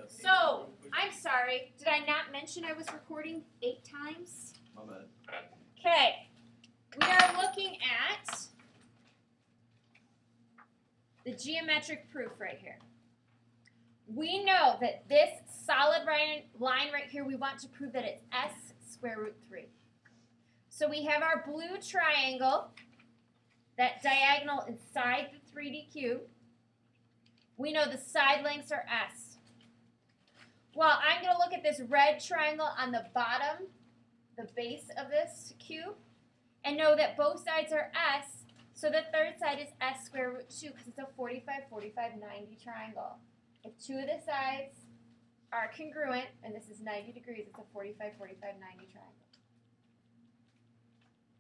So, I'm sorry. Did I not mention I was recording 8 times? My bad. Okay. We are looking at the geometric proof right here. We know that this solid line right here, we want to prove that it's s square root 3. So we have our blue triangle, that diagonal inside the 3D cube. We know the side lengths are s. Well, I'm going to look at this red triangle on the bottom, the base of this cube, and know that both sides are s, so the third side is s square root 2 because it's a 45, 45, 90 triangle. If two of the sides are congruent, and this is 90 degrees, it's a 45, 45, 90 triangle.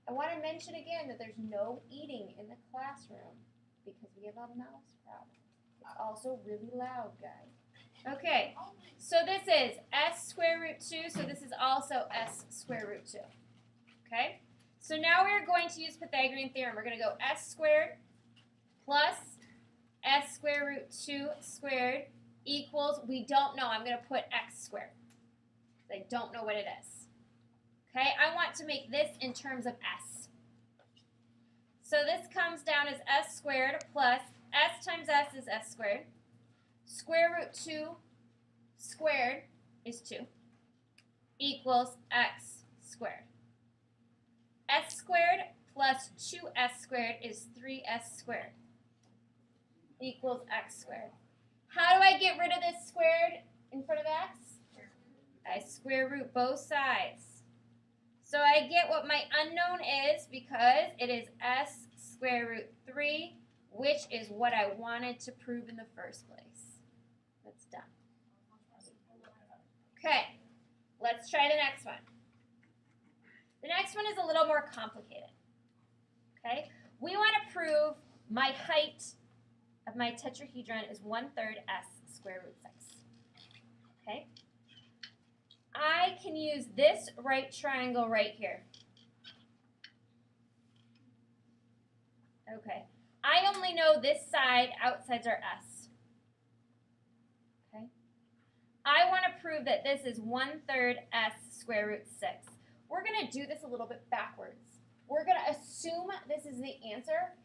I want to mention again that there's no eating in the classroom because we have a mouse problem. It's also really loud, guys. Okay, so this is s square root 2, so this is also s square root 2. Okay, so now we're going to use Pythagorean theorem. We're going to go s squared plus s square root 2 squared equals, we don't know, I'm going to put x squared. I don't know what it is. Okay, I want to make this in terms of s. So this comes down as s squared plus s times s is s squared. Square root 2 squared is 2 equals x squared. S squared plus 2s squared is 3s squared equals x squared. How do I get rid of this squared in front of x? I square root both sides. So I get what my unknown is because it is s square root 3, which is what I wanted to prove in the first place. That's done. Okay, let's try the next one. The next one is a little more complicated. Okay, we want to prove my height of my tetrahedron is 1/3 s square root 6. Okay. I can use this right triangle right here. Okay. I only know this side, outsides are s. Okay. I want to prove that this is 1/3 s square root 6. We're going to do this a little bit backwards. We're going to assume this is the answer,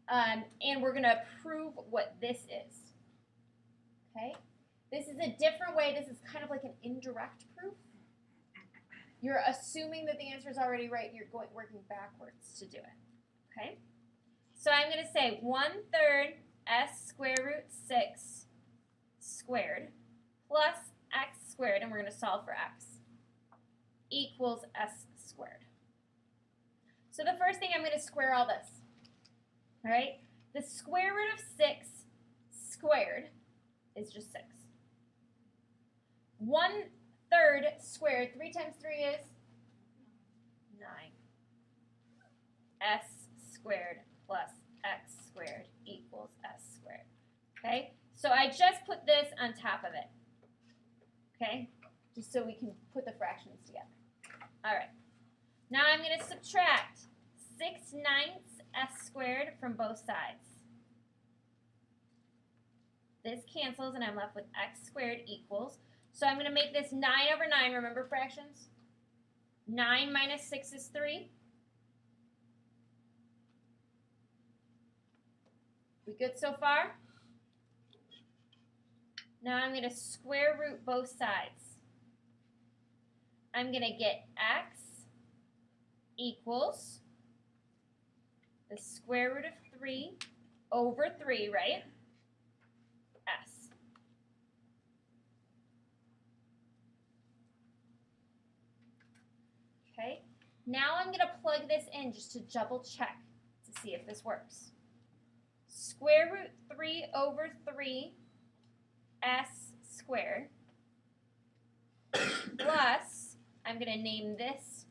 and we're going to prove what this is. Okay. This is a different way. This is kind of like an indirect proof. You're assuming that the answer is already right, and you're working backwards to do it. Okay? So I'm going to say 1/3 s square root 6 squared plus x squared, and we're going to solve for x, equals s squared. So the first thing, I'm going to square all this. All right? The square root of 6 squared is just 6. 1/3 squared, 3 times 3 is 9. S squared plus x squared equals s squared. Okay, so I just put this on top of it. Okay, just so we can put the fractions together. All right, now I'm going to subtract 6/9 s squared from both sides. This cancels, and I'm left with x squared equals. So I'm going to make this 9/9. Remember fractions? 9 minus 6 is 3. We good so far? Now I'm going to square root both sides. I'm going to get x equals the square root of 3 over 3, right? S. Okay, now I'm going to plug this in just to double check to see if this works. Square root 3 over 3 s squared plus, I'm going to name this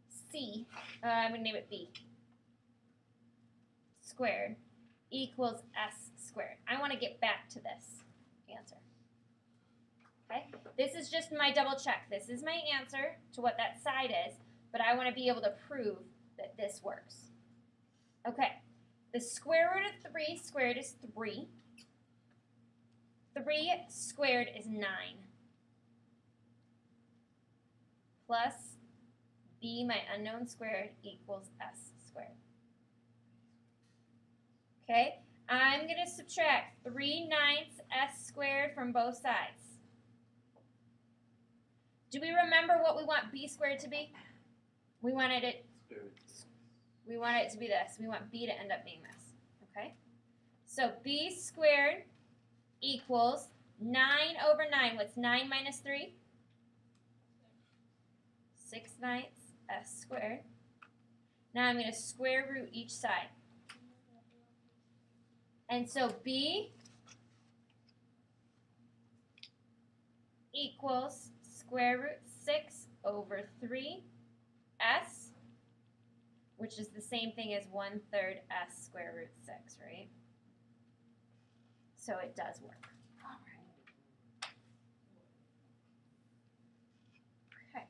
c, I'm going to name it b, squared equals s squared. I want to get back to this answer. Okay, this is just my double check. This is my answer to what that side is, but I want to be able to prove that this works. Okay, the square root of 3 squared is 3. 3 squared is 9. plus b, my unknown squared, equals s squared. Okay, I'm going to subtract 3/9 s squared from both sides. Do we remember what we want b squared to be? We want it to be this. We want b to end up being this. Okay? So b squared equals 9/9. What's 9 minus 3? 6/9 s squared. Now I'm going to square root each side. And so b equals square root 6/3s, which is the same thing as 1/3 s square root 6, right? So it does work. All right. Okay.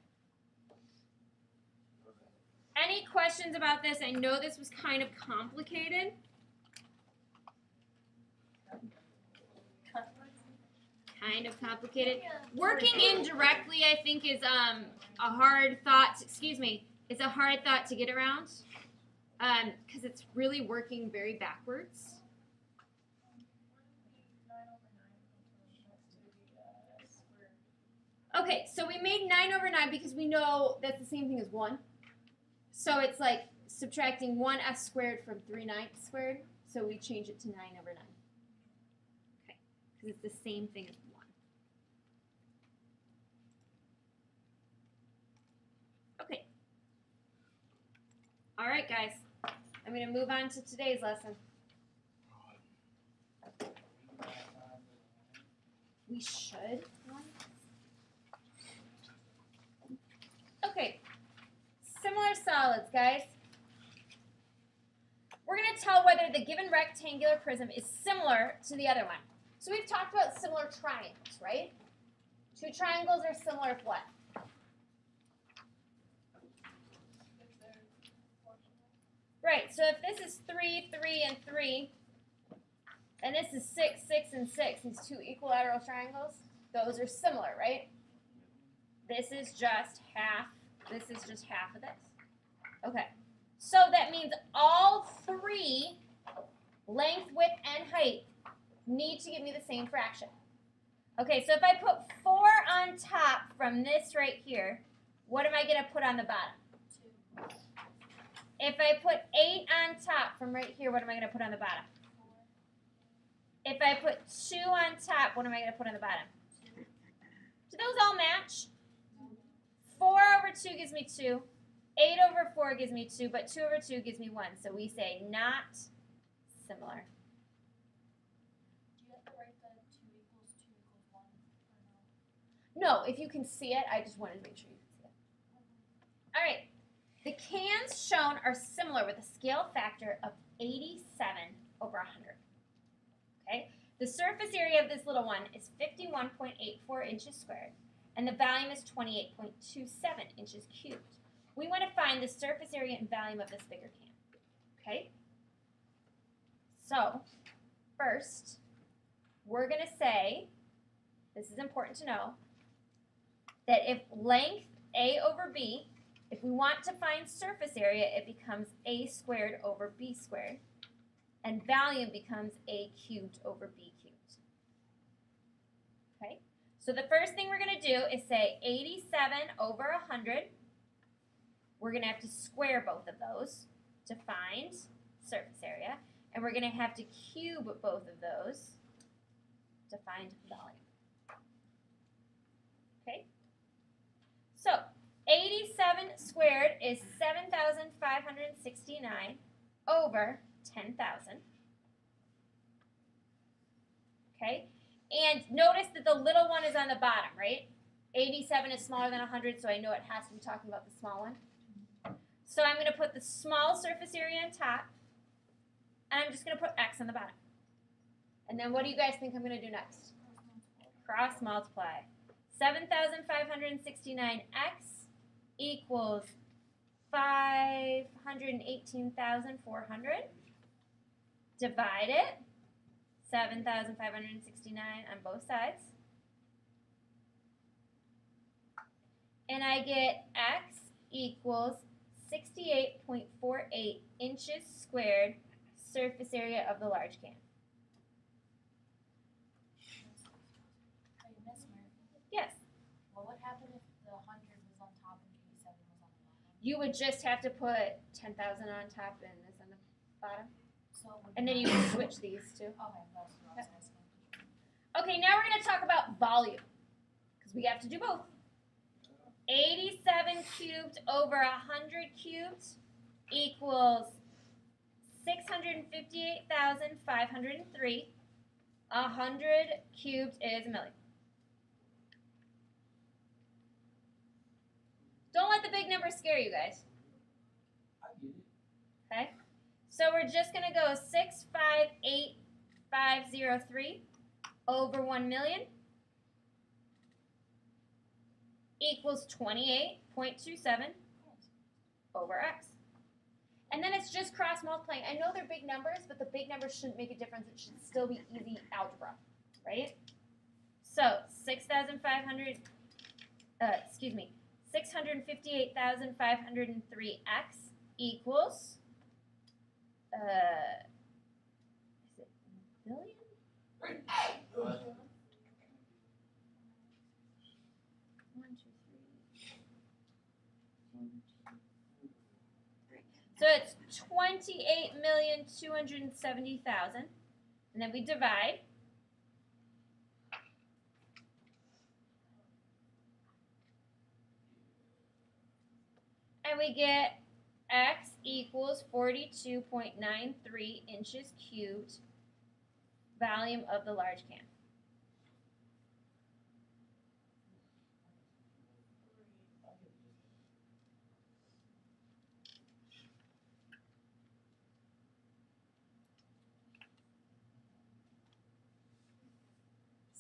Any questions about this? I know this was kind of complicated. Kind of complicated. Working indirectly, I think, is a hard thought. It's a hard thought to get around, because it's really working very backwards. Okay, so we made 9/9 because we know that's the same thing as 1. So it's like subtracting 1s squared from 3/9 squared. So we change it to 9/9. Okay, because it's the same thing as 1. Okay. All right, guys. I'm going to move on to today's lesson. We should. Okay. Similar solids, guys. We're going to tell whether the given rectangular prism is similar to the other one. So we've talked about similar triangles, right? Two triangles are similar if what? Right, so if this is 3, 3, and 3, and this is 6, 6, and 6, these two equilateral triangles, those are similar, right? This is just half of this. Okay, so that means all 3, length, width, and height, need to give me the same fraction. Okay, so if I put 4 on top from this right here, what am I going to put on the bottom? 2. If I put 8 on top from right here, what am I going to put on the bottom? 4. If I put 2 on top, what am I going to put on the bottom? 2. Do those all match? 4/2 gives me 2. 8/4 gives me 2, but 2/2 gives me 1. So we say not similar. Do you have to write that 2 equals 2 equals 1? Or No, if you can see it, I just wanted to make sure you can see it. All right. The cans shown are similar with a scale factor of 87/100. Okay? The surface area of this little one is 51.84 inches squared, and the volume is 28.27 inches cubed. We want to find the surface area and volume of this bigger can. Okay? So, first, we're going to say, this is important to know, that if length A/B, if we want to find surface area, it becomes A squared over B squared, and volume becomes A cubed over B cubed. Okay? So the first thing we're going to do is say 87/100. We're going to have to square both of those to find surface area, and we're going to have to cube both of those to find volume. Okay? So 87 squared is 7,569 over 10,000. Okay? And notice that the little one is on the bottom, right? 87 is smaller than 100, so I know it has to be talking about the small one. So I'm going to put the small surface area on top, and I'm just going to put x on the bottom. And then what do you guys think I'm going to do next? Cross multiply. 7,569x equals 518,400. Divide it. 7,569 on both sides. and I get x equals 68.48 inches squared surface area of the large can. Hey, Miss Murphy, Yes. what would happen if the 100 was on top and 87 was on the bottom? You would just have to put 10,000 on top and this on the bottom. So it would And then be you would switch these two. Okay, that's what I was asking. Okay, now we're going to talk about volume. Because we have to do both. 87 cubed over 100 cubed equals 658,503. 100 cubed is a million. Don't let the big numbers scare you guys. I get it. Okay? So we're just going to go 658,503 over 1 million equals 28.27 over x. And then it's just cross multiplying. I know they're big numbers, but the big numbers shouldn't make a difference. It should still be easy algebra, right? So 658,503x equals, is it billion? One, two, three. So it's 28,270,000, and then we divide. And we get x equals 42.93 inches cubed, volume of the large can.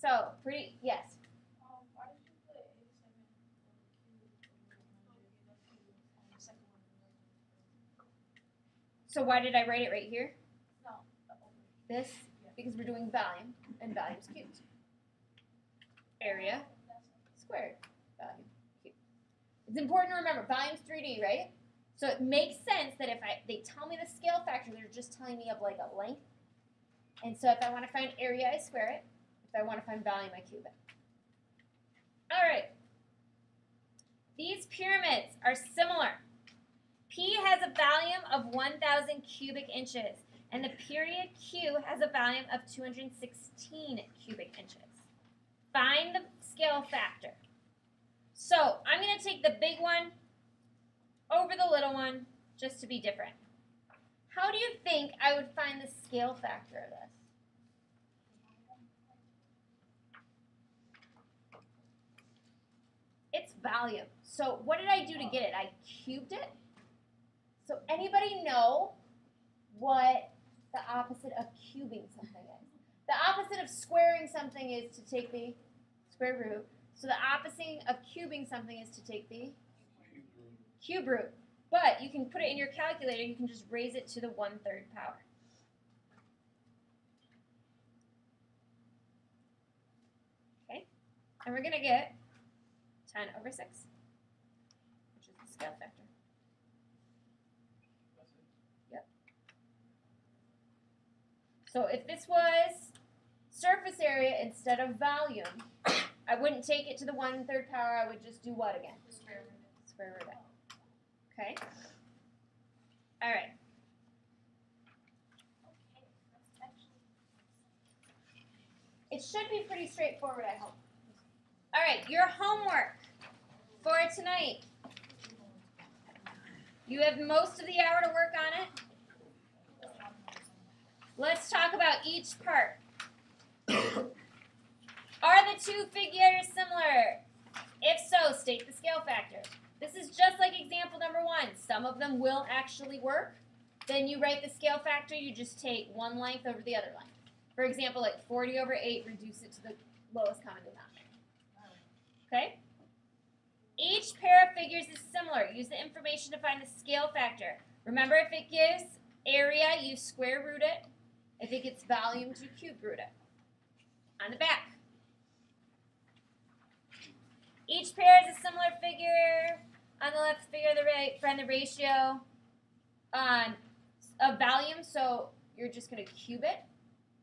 So, yes. Why did you put 87 over cube over 100 on the second one? So why did I write it right here? No, the over. This? Because we're doing volume, and volume's cubed. Area squared, volume cubed. It's important to remember, volume's 3D, right? So it makes sense that if they tell me the scale factor, they're just telling me of like a length. And so if I want to find area, I square it. If I want to find volume, I cube it. All right. These pyramids are similar. P has a volume of 1,000 cubic inches, and the period Q has a volume of 216 cubic inches. Find the scale factor. So I'm going to take the big one over the little one just to be different. How do you think I would find the scale factor of this? It's volume. So what did I do to get it? I cubed it. So anybody know what the opposite of cubing something is? The opposite of squaring something is to take the square root. So the opposite of cubing something is to take the cube root. But you can put it in your calculator. You can just raise it to the 1/3 power. Okay? And we're going to get 10 over 6, which is the scale factor. Yep. So if this was surface area instead of volume, I wouldn't take it to the 1/3 power. I would just do what again? Square root. Square root it. Okay? All right. Okay, that's actually. It should be pretty straightforward, I hope. All right, your homework for tonight. You have most of the hour to work on it. Let's talk about each part. Are the two figures similar? If so, state the scale factor. This is just like example number 1. Some of them will actually work. Then you write the scale factor. You just take one length over the other length. For example, like 40 over 8, reduce it to the lowest common denominator. Okay? Each pair of figures is similar. Use the information to find the scale factor. Remember, if it gives area, you square root it. If it gets volume, you cube root it. On the back. Each pair is a similar figure. On the left figure, the right, find the ratio of volume. So you're just going to cube it,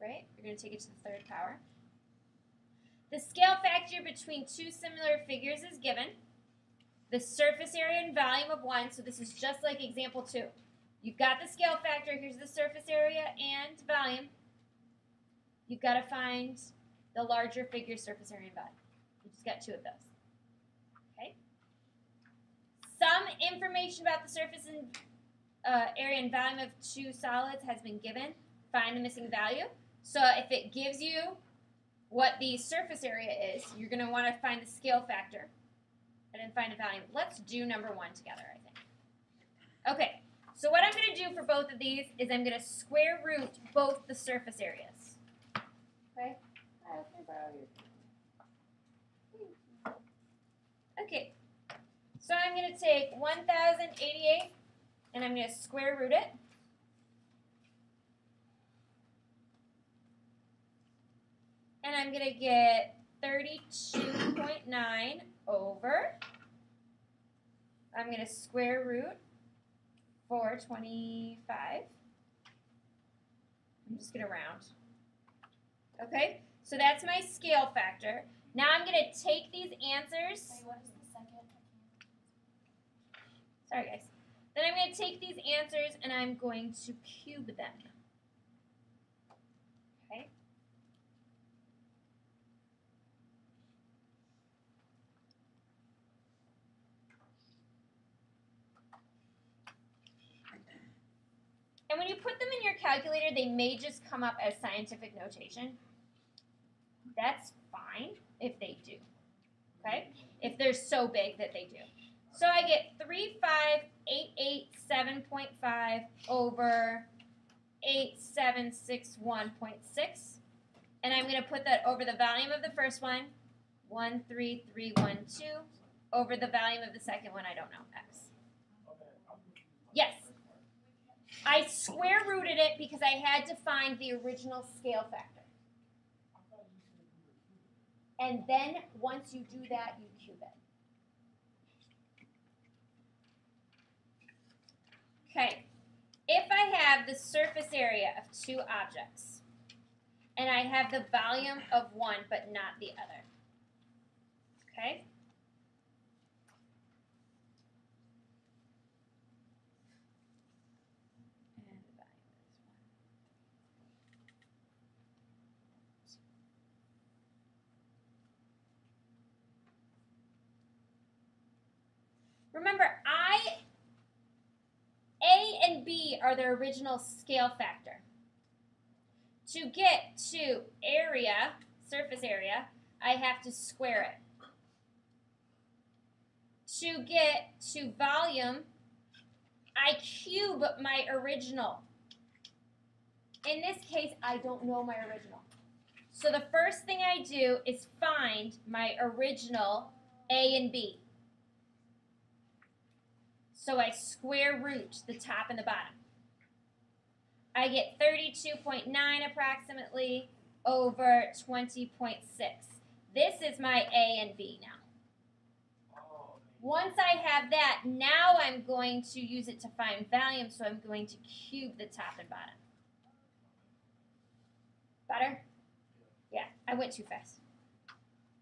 right? You're going to take it to the third power. The scale factor between two similar figures is given. The surface area and volume of one. So this is just like example 2. You've got the scale factor. Here's the surface area and volume. You've got to find the larger figure's surface area and volume. You just got 2 of those. Okay. Some information about the surface and area and volume of 2 solids has been given. Find the missing value. So if it gives you what the surface area is, you're going to want to find the scale factor and then find the volume. Let's do number 1 together, I think. Okay, so what I'm going to do for both of these is I'm going to square root both the surface areas. Okay? Okay, so I'm going to take 1088 and I'm going to square root it. And I'm going to get 32.9 over, I'm going to square root 425. I'm just going to round. Okay, so that's my scale factor. Now I'm going to take these answers. Wait, what is the second? Sorry, guys. Then I'm going to take these answers and I'm going to cube them. Okay. And when you put them in your calculator, they may just come up as scientific notation. That's fine if they do. Okay? If they're so big that they do. So I get 35887.5 over 8761.6. And I'm going to put that over the volume of the first one, 13312, over the volume of the second one, I don't know, x. Yes. I square rooted it because I had to find the original scale factor. And then once you do that, you cube it. Okay, if I have the surface area of 2 objects, and I have the volume of one but not the other, okay? And the volume is 1. Remember, A and B are the original scale factor. To get to area, surface area, I have to square it. To get to volume, I cube my original. In this case, I don't know my original. So the first thing I do is find my original A and B. So I square root the top and the bottom. I get 32.9 approximately over 20.6. This is my A and B now. Once I have that, now I'm going to use it to find volume, so I'm going to cube the top and bottom. Better? Yeah, I went too fast.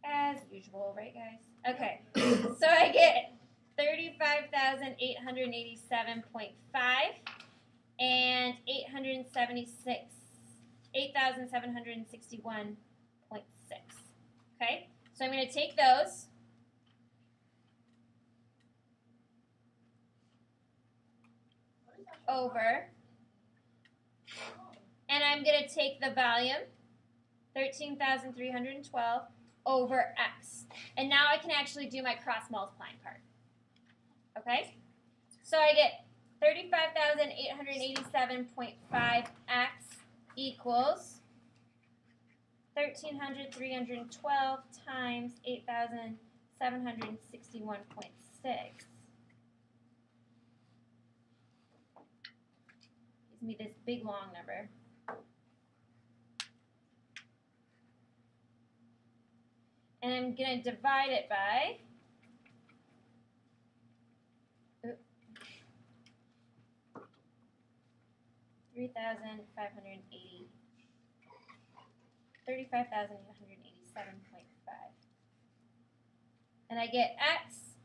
As usual, right, guys? Okay, so I get 35,887.5 and 8,761.6. Okay, so I'm going to take those. Over, and I'm going to take the volume, 13,312, over x. And now I can actually do my cross multiplying part. Okay? So I get 35,887.5x equals 13,312 times 8,761.6. Gives me this big long number. And I'm going to divide it by 3,580. 35,887.5. And I get x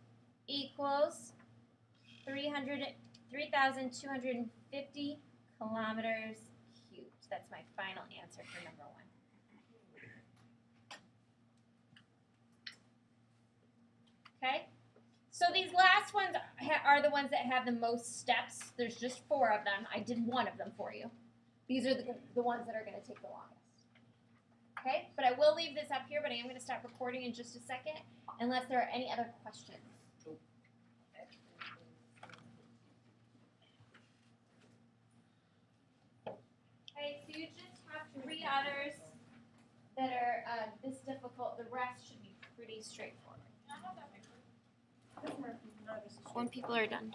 equals 3,250 kilometers cubed. That's my final answer for number 1. Okay? So these last ones are the ones that have the most steps. There's just 4 of them. I did 1 of them for you. These are the ones that are going to take the longest. Okay? But I will leave this up here, but I am going to stop recording in just a second unless there are any other questions. Okay, so you just have 3 others that are this difficult. The rest should be pretty straightforward. Can I have that paper? When people are done.